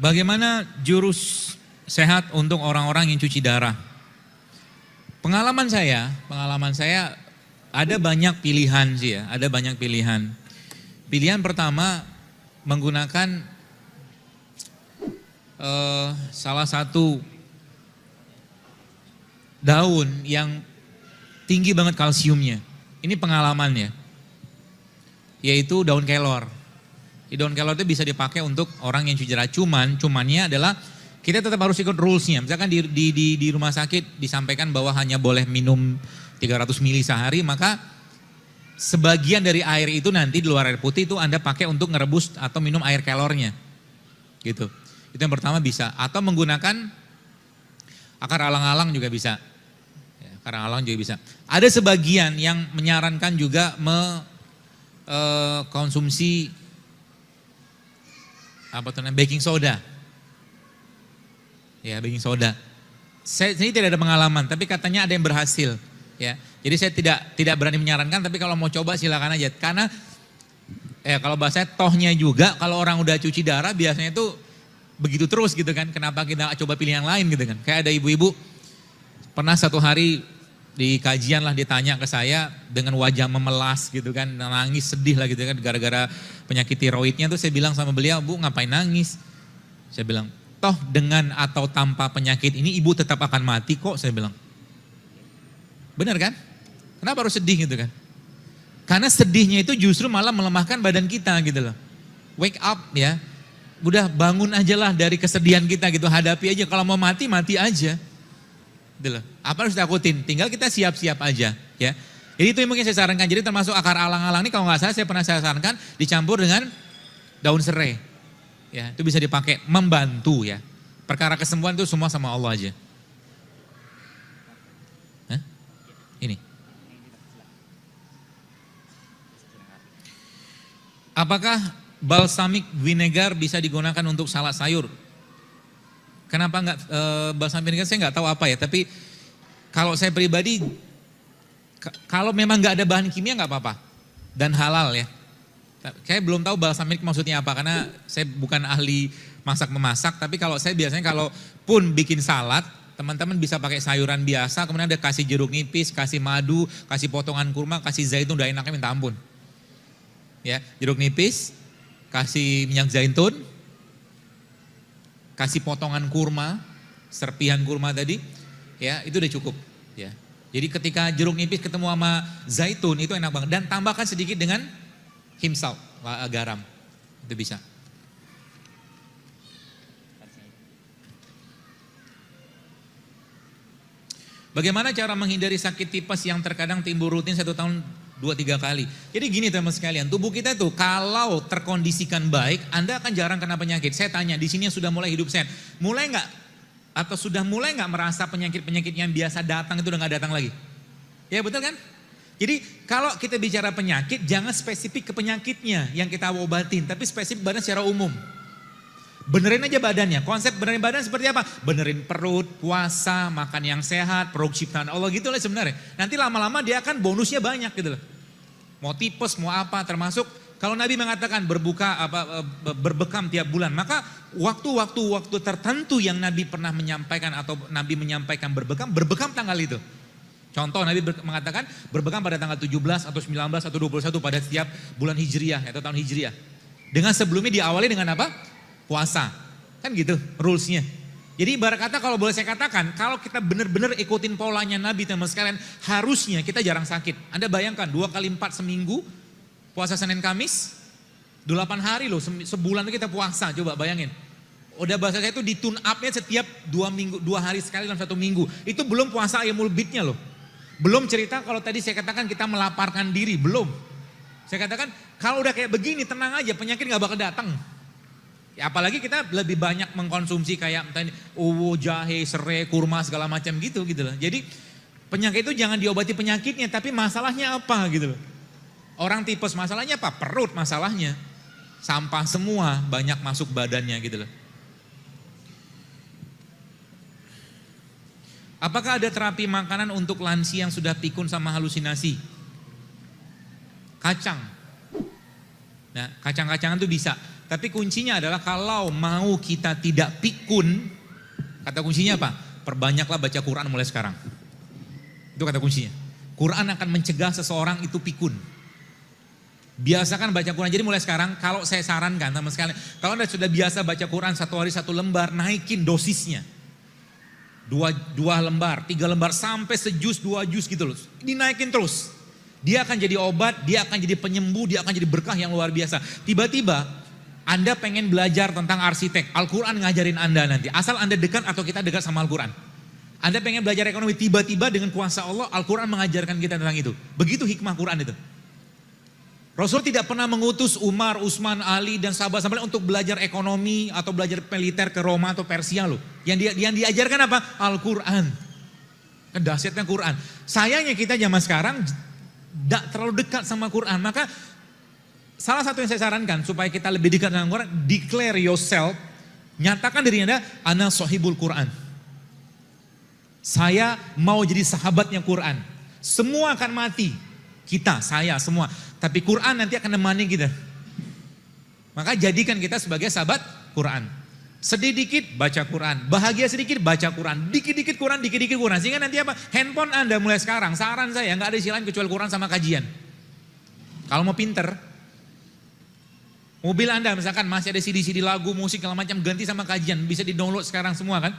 Bagaimana jurus sehat untuk orang-orang yang cuci darah? Pengalaman saya ada banyak pilihan sih ya, ada banyak pilihan. Pilihan pertama menggunakan salah satu daun yang tinggi banget kalsiumnya. Ini pengalaman ya, yaitu daun kelor. Daun kelor itu bisa dipakai untuk orang yang cuci darah. Cumannya adalah kita tetap harus ikut rulesnya. Misalkan di rumah sakit disampaikan bahwa hanya boleh minum 300 ml sehari, maka sebagian dari air itu nanti di luar air putih itu Anda pakai untuk ngerebus atau minum air kelornya. Gitu. Itu yang pertama bisa. Atau menggunakan akar alang-alang juga bisa. Ya, akar alang juga bisa. Ada sebagian yang menyarankan juga konsumsi baking soda. Ya, baking soda. Saya ini tidak ada pengalaman, tapi katanya ada yang berhasil. Ya, jadi saya tidak berani menyarankan, tapi kalau mau coba silakan aja. Karena kalau bahasanya tohnya juga, kalau orang udah cuci darah biasanya itu begitu terus gitu kan. Kenapa kita coba pilih yang lain gitu kan? Kayak ada ibu-ibu pernah satu hari di kajian lah ditanya ke saya dengan wajah memelas gitu kan, nangis sedih lah gitu kan gara-gara penyakit tiroidnya. Tuh saya bilang sama beliau, "Bu, ngapain nangis?" Saya bilang, "Toh dengan atau tanpa penyakit ini ibu tetap akan mati kok," saya bilang. Benar kan? Kenapa harus sedih gitu kan? Karena sedihnya itu justru malah melemahkan badan kita gitu loh. Wake up ya. Udah bangun aja lah dari kesedihan kita gitu, hadapi aja. Kalau mau mati, mati aja. Gitu loh. Apa harus takutin? Tinggal kita siap-siap aja ya. Jadi itu yang mungkin saya sarankan. Jadi termasuk akar alang-alang ini kalau nggak salah saya pernah sarankan dicampur dengan daun serai. Ya, itu bisa dipakai membantu ya. Perkara kesembuhan itu semua sama Allah aja. Hah? Ini. Apakah balsamic vinegar bisa digunakan untuk salad sayur? Kenapa enggak balsamic vinegar, saya enggak tahu apa ya, tapi kalau saya pribadi kalau memang enggak ada bahan kimia enggak apa-apa dan halal ya. Saya belum tahu balsamic maksudnya apa karena saya bukan ahli masak-memasak, tapi kalau saya biasanya kalau pun bikin salad, teman-teman bisa pakai sayuran biasa, kemudian ada kasih jeruk nipis, kasih madu, kasih potongan kurma, kasih zaitun, udah enaknya minta ampun. Ya, jeruk nipis, kasih minyak zaitun, kasih potongan kurma, serpihan kurma tadi, ya itu udah cukup. Ya, jadi ketika jeruk nipis ketemu sama zaitun itu enak banget dan tambahkan sedikit dengan salt, garam, itu bisa. Bagaimana cara menghindari sakit tipes yang terkadang timbul rutin 1 tahun 2-3 kali? Jadi gini teman sekalian, tubuh kita tuh kalau terkondisikan baik, Anda akan jarang kena penyakit. Saya tanya, di sini yang sudah mulai hidup sehat, mulai nggak atau sudah mulai nggak merasa penyakit-penyakit yang biasa datang itu udah nggak datang lagi? Ya betul kan? Jadi kalau kita bicara penyakit, jangan spesifik ke penyakitnya yang kita obatin, tapi spesifik badan secara umum. Benerin aja badannya. Konsep benerin badan seperti apa? Benerin perut, puasa, makan yang sehat, produk ciptaan Allah gitu lah sebenarnya. Nanti lama-lama dia akan bonusnya banyak gitu loh. Mau tipes, mau apa, termasuk kalau Nabi mengatakan berbekam tiap bulan, maka waktu-waktu tertentu yang Nabi pernah menyampaikan atau Nabi menyampaikan berbekam tanggal itu. Contoh Nabi mengatakan berbekam pada tanggal 17 atau 19 atau 21 pada setiap bulan Hijriah atau tahun Hijriah. Dengan sebelumnya diawali dengan apa? Puasa. Kan gitu rulesnya. Jadi ibarat kata kalau boleh saya katakan, kalau kita benar-benar ikutin polanya Nabi teman sekalian, harusnya kita jarang sakit. Anda bayangkan 2 kali 4 seminggu, puasa Senin Kamis, 8 hari loh, sebulan kita puasa, coba bayangin. Udah bahasa saya itu di tune up-nya setiap 2 hari sekali dalam 1 minggu. Itu belum puasa Ayyamul Bidnya loh. Belum cerita kalau tadi saya katakan kita melaparkan diri, belum. Saya katakan kalau udah kayak begini tenang aja, penyakit gak bakal datang. Ya, apalagi kita lebih banyak mengkonsumsi kayak jahe, serai, kurma segala macam gitu loh. Jadi penyakit itu jangan diobati penyakitnya, tapi masalahnya apa gitu loh. Orang tipes masalahnya apa? Perut masalahnya. Sampah semua banyak masuk badannya gitu loh. Apakah ada terapi makanan untuk lansia yang sudah pikun sama halusinasi? Kacang. Nah, kacang-kacangan tuh bisa. Tapi kuncinya adalah kalau mau kita tidak pikun, kata kuncinya apa? Perbanyaklah baca Quran mulai sekarang. Itu kata kuncinya. Quran akan mencegah seseorang itu pikun. Biasakan baca Quran. Jadi mulai sekarang kalau saya sarankan sama sekali, kalau Anda sudah biasa baca Quran 1 hari 1 lembar, naikin dosisnya. 2 lembar, 3 lembar, sampai sejus 2 jus gitu loh. Dinaikin terus. Dia akan jadi obat, dia akan jadi penyembuh, dia akan jadi berkah yang luar biasa. Tiba-tiba Anda pengen belajar tentang arsitek, Al-Quran ngajarin Anda nanti. Asal Anda dekat atau kita dekat sama Al-Quran. Anda pengen belajar ekonomi, tiba-tiba dengan kuasa Allah, Al-Quran mengajarkan kita tentang itu. Begitu hikmah Quran itu. Rasul tidak pernah mengutus Umar, Utsman, Ali dan sahabat-sahabat untuk belajar ekonomi atau belajar militer ke Roma atau Persia loh. Yang diajarkan apa? Al-Quran. Kedahsyatnya Quran. Sayangnya kita zaman sekarang tidak terlalu dekat sama Quran. Maka salah satu yang saya sarankan supaya kita lebih dekat dengan Quran, declare yourself, nyatakan diri Anda, ana sahibul Quran. Saya mau jadi sahabatnya Quran. Semua akan mati. Kita, saya, semua. Tapi Quran nanti akan nemani kita. Maka jadikan kita sebagai sahabat Quran. Sedih dikit, baca Quran. Bahagia sedikit, baca Quran. Dikit-dikit Quran, dikit-dikit Quran. Sehingga nanti apa? Handphone Anda mulai sekarang, saran saya, nggak ada isi lain kecuali Quran sama kajian. Kalau mau pinter, mobil Anda misalkan masih ada CD-CD lagu, musik, segala macam, ganti sama kajian. Bisa di-download sekarang semua kan.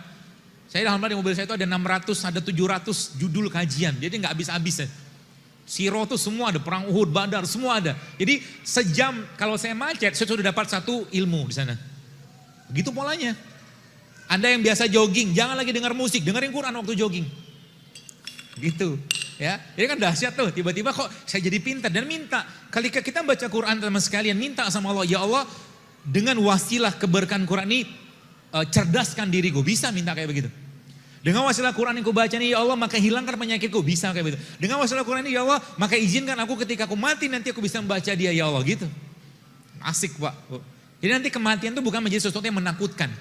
Saya alhamdulillah di mobil saya itu ada 600, ada 700 judul kajian. Jadi nggak habis-habis ya. Siro tuh semua ada, perang Uhud, Badar, semua ada. Jadi sejam kalau saya macet, saya sudah dapat 1 ilmu di sana. Begitu polanya. Anda yang biasa jogging, jangan lagi dengar musik, dengerin Quran waktu jogging. Gitu, ya. Jadi kan dahsyat tuh, tiba-tiba kok saya jadi pintar dan minta. Ketika kita baca Quran teman sekalian, minta sama Allah, ya Allah, dengan wasilah keberkahan Quran ini cerdaskan diriku, bisa minta kayak begitu. Dengan wasilah Quran yang ku baca ini, ya Allah, maka hilangkan penyakitku, bisa kayak begitu. Dengan wasilah Quran ini, ya Allah, maka izinkan aku ketika aku mati nanti aku bisa membaca dia, ya Allah, gitu. Asik Pak. Jadi nanti kematian itu bukan menjadi sesuatu yang menakutkan.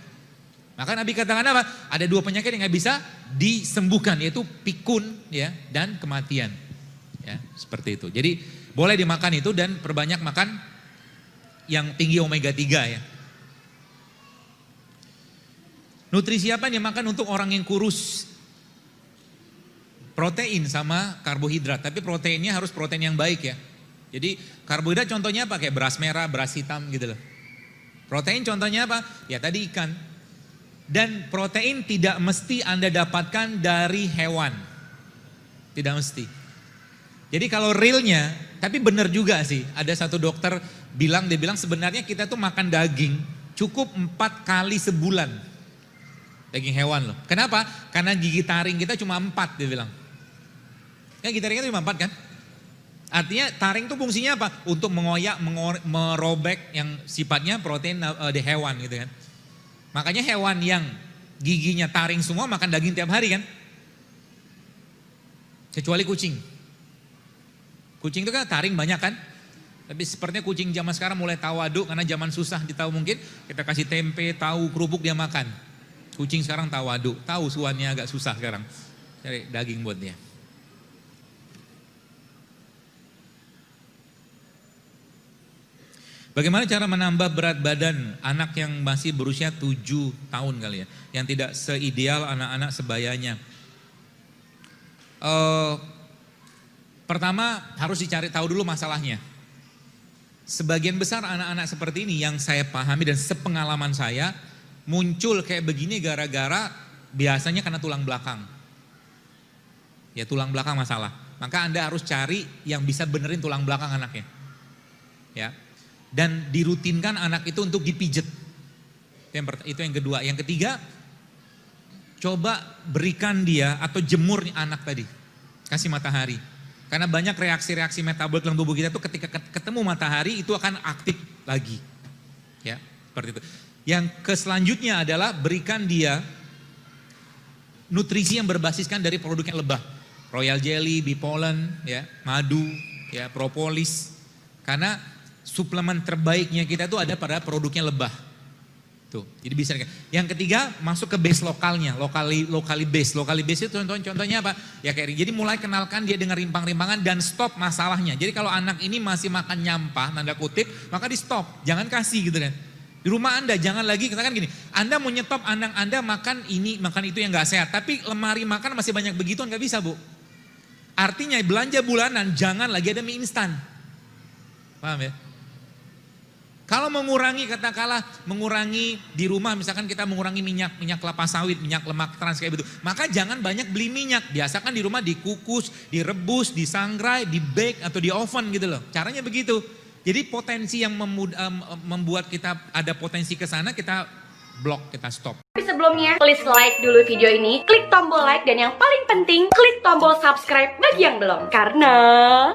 Maka Nabi katakan apa? Ada 2 penyakit yang gak bisa disembuhkan, yaitu pikun ya dan kematian. Ya, seperti itu. Jadi boleh dimakan itu dan perbanyak makan yang tinggi omega 3 ya. Nutrisi apa yang dimakan untuk orang yang kurus? Protein sama karbohidrat, tapi proteinnya harus protein yang baik ya. Jadi karbohidrat contohnya apa? Kayak beras merah, beras hitam gitu loh. Protein contohnya apa? Ya tadi ikan. Dan protein tidak mesti Anda dapatkan dari hewan. Tidak mesti. Jadi kalau realnya, tapi benar juga sih. Ada satu dokter dia bilang sebenarnya kita tuh makan daging cukup 4 kali sebulan. Daging hewan loh. Kenapa? Karena gigi taring kita cuma 4 dia bilang. Ya gigi taring kita cuma 4 kan? Artinya taring itu fungsinya apa? Untuk mengoyak, merobek yang sifatnya protein di hewan gitu kan. Makanya hewan yang giginya taring semua makan daging tiap hari kan. Kecuali kucing. Kucing itu kan taring banyak kan. Tapi sepertinya kucing zaman sekarang mulai tawaduk karena zaman susah ditahu mungkin. Kita kasih tempe, tahu, kerupuk dia makan. Kucing sekarang tawaduk, tahu suannya agak susah sekarang. Cari daging buat dia. Bagaimana cara menambah berat badan anak yang masih berusia 7 tahun kali ya, yang tidak seideal anak-anak sebayanya? Pertama harus dicari tahu dulu masalahnya. Sebagian besar anak-anak seperti ini yang saya pahami dan sepengalaman saya muncul kayak begini gara-gara biasanya karena tulang belakang. Ya tulang belakang masalah. Maka Anda harus cari yang bisa benerin tulang belakang anaknya. Ya. Dan dirutinkan anak itu untuk dipijet. Itu yang kedua. Yang ketiga, coba berikan dia atau jemur anak tadi. Kasih matahari. Karena banyak reaksi-reaksi metabolik dalam tubuh kita itu ketika ketemu matahari itu akan aktif lagi. Ya, seperti itu. Yang selanjutnya adalah berikan dia nutrisi yang berbasiskan dari produk yang lebah. Royal jelly, bee pollen, ya, madu, ya, propolis. Karena suplemen terbaiknya kita itu ada pada produknya lebah. Tuh, jadi bisa. Yang ketiga masuk ke base lokalnya, locally base. Locally base itu contohnya apa? Ya kayak jadi mulai kenalkan dia dengan rimpang-rimpangan dan stop masalahnya. Jadi kalau anak ini masih makan nyampah, tanda kutip, maka di stop, jangan kasih gitu kan. Di rumah Anda jangan lagi, katakan gini, Anda mau nyetop anak Anda makan ini, makan itu yang gak sehat. Tapi lemari makan masih banyak begituan, gak bisa Bu. Artinya belanja bulanan jangan lagi ada mie instan. Paham ya? Kalau mengurangi, katakanlah mengurangi di rumah, misalkan kita mengurangi minyak kelapa sawit, minyak lemak trans kayak begitu. Maka jangan banyak beli minyak, biasakan di rumah dikukus, direbus, disangrai, di bake atau di oven gitu loh. Caranya begitu. Jadi potensi yang membuat kita ada potensi ke sana, kita blok, kita stop. Tapi sebelumnya, please like dulu video ini, klik tombol like, dan yang paling penting, klik tombol subscribe bagi yang belum. Karena